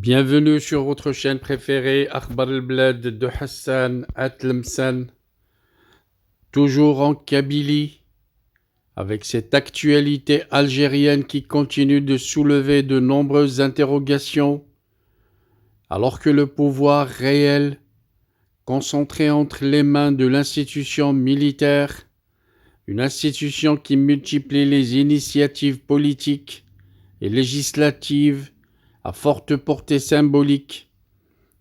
Bienvenue sur votre chaîne préférée, Akhbar el-Bled de Hassan Atlemsan, toujours en Kabylie, avec cette actualité algérienne qui continue de soulever de nombreuses interrogations, alors que le pouvoir réel, concentré entre les mains de l'institution militaire, une institution qui multiplie les initiatives politiques et législatives à forte portée symbolique,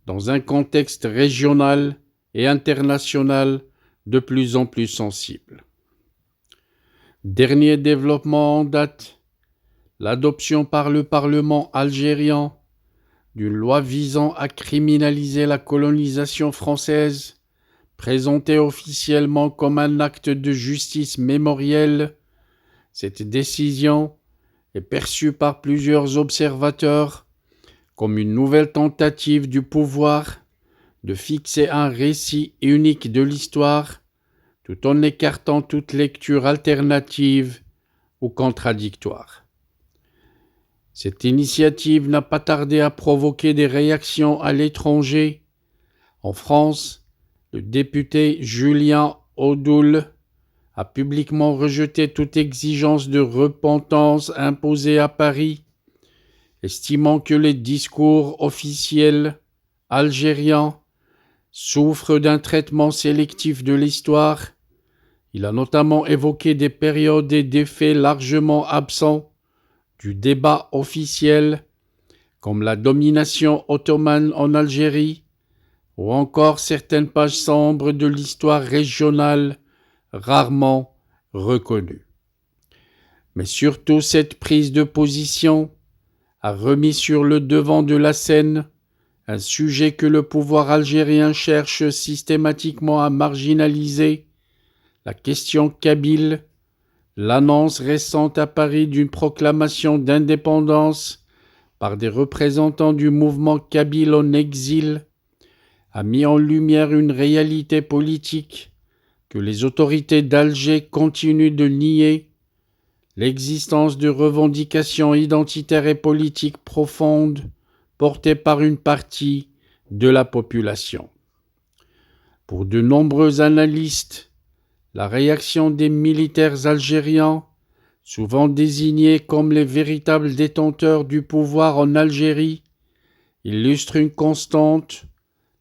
dans un contexte régional et international de plus en plus sensible. Dernier développement en date, l'adoption par le Parlement algérien d'une loi visant à criminaliser la colonisation française, présentée officiellement comme un acte de justice mémorielle. Cette décision est perçue par plusieurs observateurs comme une nouvelle tentative du pouvoir de fixer un récit unique de l'histoire, tout en écartant toute lecture alternative ou contradictoire. Cette initiative n'a pas tardé à provoquer des réactions à l'étranger. En France, le député Julien Audoul a publiquement rejeté toute exigence de repentance imposée à Paris, estimant que les discours officiels algériens souffrent d'un traitement sélectif de l'histoire. Il a notamment évoqué des périodes et des faits largement absents du débat officiel, comme la domination ottomane en Algérie, ou encore certaines pages sombres de l'histoire régionale rarement reconnues. Mais surtout, cette prise de position a remis sur le devant de la scène un sujet que le pouvoir algérien cherche systématiquement à marginaliser, la question kabyle. L'annonce récente à Paris d'une proclamation d'indépendance par des représentants du mouvement kabyle en exil a mis en lumière une réalité politique que les autorités d'Alger continuent de nier, l'existence de revendications identitaires et politiques profondes portées par une partie de la population. Pour de nombreux analystes, la réaction des militaires algériens, souvent désignés comme les véritables détenteurs du pouvoir en Algérie, illustre une constante: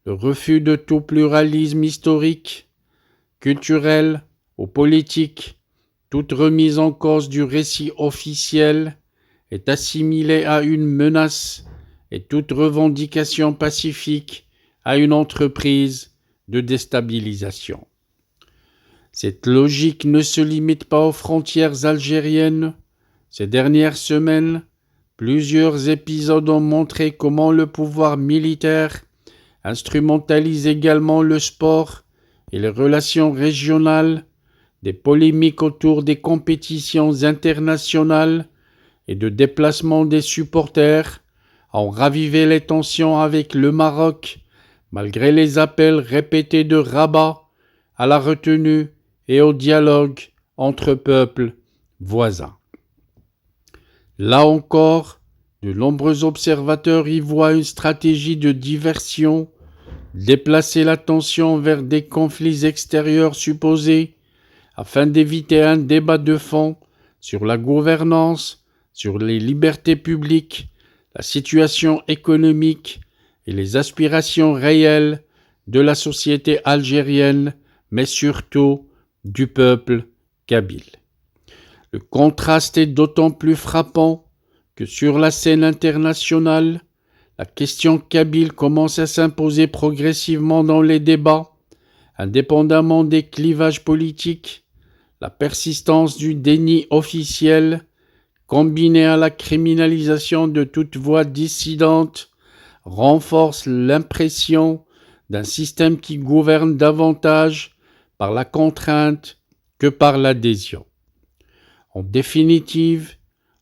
le refus de tout pluralisme historique, culturel ou politique. Toute remise en cause du récit officiel est assimilée à une menace et toute revendication pacifique à une entreprise de déstabilisation. Cette logique ne se limite pas aux frontières algériennes. Ces dernières semaines, plusieurs épisodes ont montré comment le pouvoir militaire instrumentalise également le sport et les relations régionales. Des polémiques autour des compétitions internationales et de déplacements des supporters ont ravivé les tensions avec le Maroc, malgré les appels répétés de Rabat à la retenue et au dialogue entre peuples voisins. Là encore, de nombreux observateurs y voient une stratégie de diversion, déplacer l'attention vers des conflits extérieurs supposés, afin d'éviter un débat de fond sur la gouvernance, sur les libertés publiques, la situation économique et les aspirations réelles de la société algérienne, mais surtout du peuple kabyle. Le contraste est d'autant plus frappant que sur la scène internationale, la question kabyle commence à s'imposer progressivement dans les débats, indépendamment des clivages politiques. La persistance du déni officiel, combinée à la criminalisation de toute voix dissidente, renforce l'impression d'un système qui gouverne davantage par la contrainte que par l'adhésion. En définitive,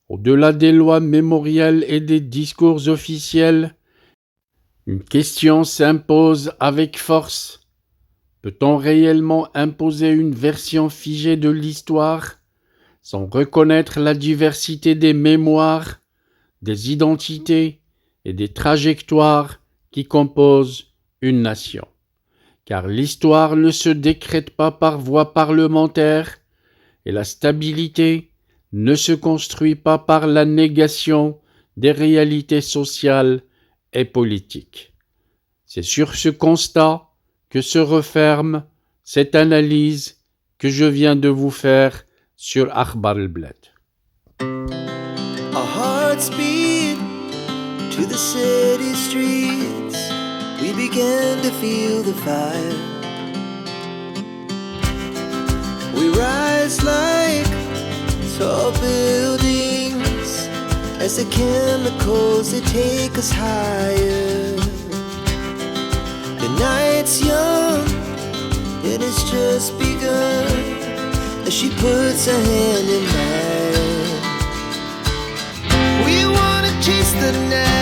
au-delà des lois mémorielles et des discours officiels, une question s'impose avec force. Peut-on réellement imposer une version figée de l'histoire sans reconnaître la diversité des mémoires, des identités et des trajectoires qui composent une nation. Car l'histoire ne se décrète pas par voie parlementaire et la stabilité ne se construit pas par la négation des réalités sociales et politiques. C'est sur ce constat que se referme cette analyse que je viens de vous faire sur Akhbar al-Blad. Our hearts beat to the city streets. We began to feel the fire. We rise like tall buildings as the chemicals, they take us higher. The night's young and it's just begun as she puts her hand in mine. We wanna chase the night.